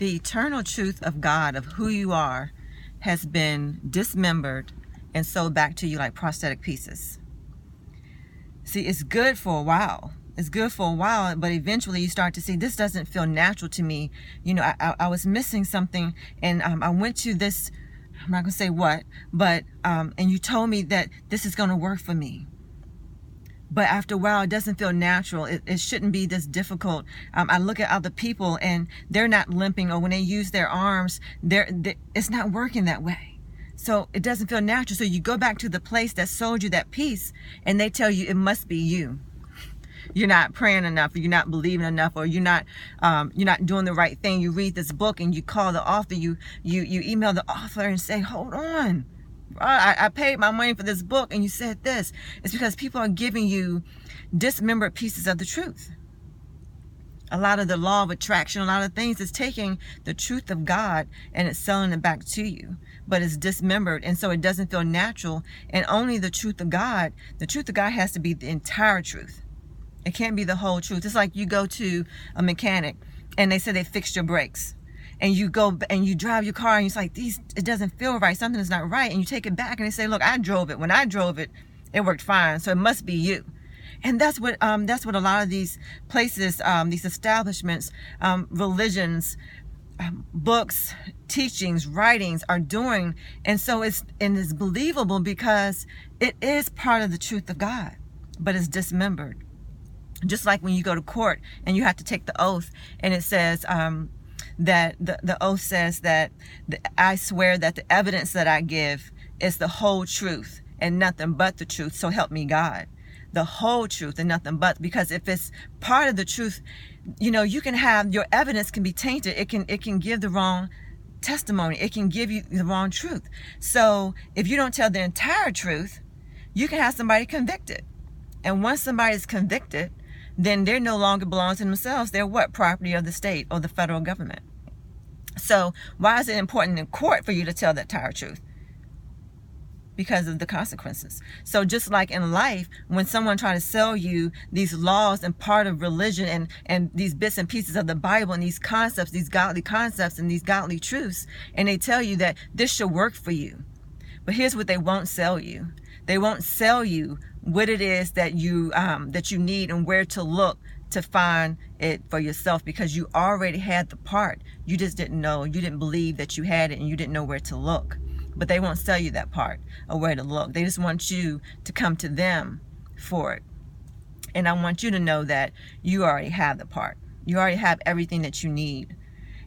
The eternal truth of God, of who you are, has been dismembered and sold back to you like prosthetic pieces. See, it's good for a while. It's good for a while, but eventually you start to see, this doesn't feel natural to me. You know, I was missing something, and I went to this, I'm not going to say what, but, and you told me that this is going to work for me. But after a while, it doesn't feel natural. It shouldn't be this difficult. I look at other people and they're not limping, or when they use their arms, it's not working that way. So it doesn't feel natural. So you go back to the place that sold you that piece and they tell you it must be you. You're not praying enough, or you're not believing enough, or you're not doing the right thing. You read this book and you call the author, you email the author and say, hold on. I paid my money for this book and you said this. It's because people are giving you dismembered pieces of the truth. A lot of the law of attraction, a lot of things is taking the truth of God and it's selling it back to you. But it's dismembered, and so it doesn't feel natural. And only the truth of God has to be the entire truth. It can't be the whole truth. It's like you go to a mechanic and they say they fixed your brakes. And you go and you drive your car and it's like, it doesn't feel right. Something is not right. And you take it back and they say, look, I drove it. When I drove it, it worked fine. So it must be you. And that's what a lot of these places, these establishments, religions, books, teachings, writings are doing. And so it's believable because it is part of the truth of God, but it's dismembered. Just like when you go to court and you have to take the oath, and it says, that the oath says that I swear that the evidence that I give is the whole truth and nothing but the truth, so help me God. The whole truth and nothing but, because if it's part of the truth, you know, you can have, your evidence can be tainted. It can give the wrong testimony. It can give you the wrong truth. So if you don't tell the entire truth, you can have somebody convicted. And once somebody is convicted, then they no longer belong to themselves. They're what? Property of the state or the federal government. So why is it important in court for you to tell the entire truth? Because of the consequences. So just like in life, when someone tries to sell you these laws and part of religion and these bits and pieces of the Bible and these concepts, these godly concepts and these godly truths, and they tell you that this should work for you. But here's what they won't sell you. They won't sell you what it is that you need and where to look to find it for yourself, because you already had the part. You just didn't know. You didn't believe that you had it, and you didn't know where to look. But they won't sell you that part or where to look. They just want you to come to them for it. And I want you to know that you already have the part. You already have everything that you need.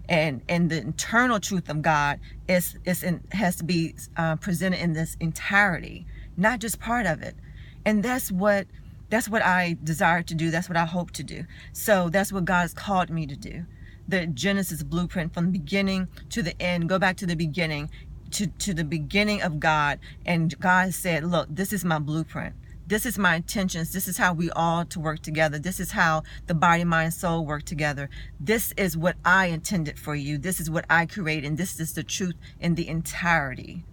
And the internal truth of God has to be presented in this entirety, not just part of it. And that's what I desire to do. That's what I hope to do. So that's what God has called me to do. The Genesis blueprint from the beginning to the end. Go back to the beginning, to the beginning of God. And God said, look, this is my blueprint. This is my intentions. This is how we all to work together. This is how the body, mind, soul work together. This is what I intended for you. This is what I created. And this is the truth in the entirety.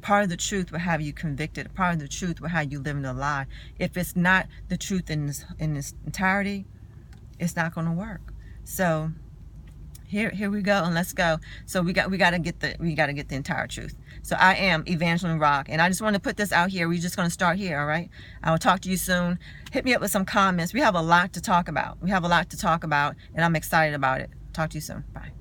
Part of the truth will have you convicted. Part of the truth will have you living a lie. If it's not the truth in this entirety, it's not going to work. So here we go, and let's go. So we got to get the entire truth. So I am Evangeline Rock, and I just want to put this out here. We're just going to start here, all right? I will talk to you soon. Hit me up with some comments. We have a lot to talk about. And I'm excited about it. Talk to you soon. Bye.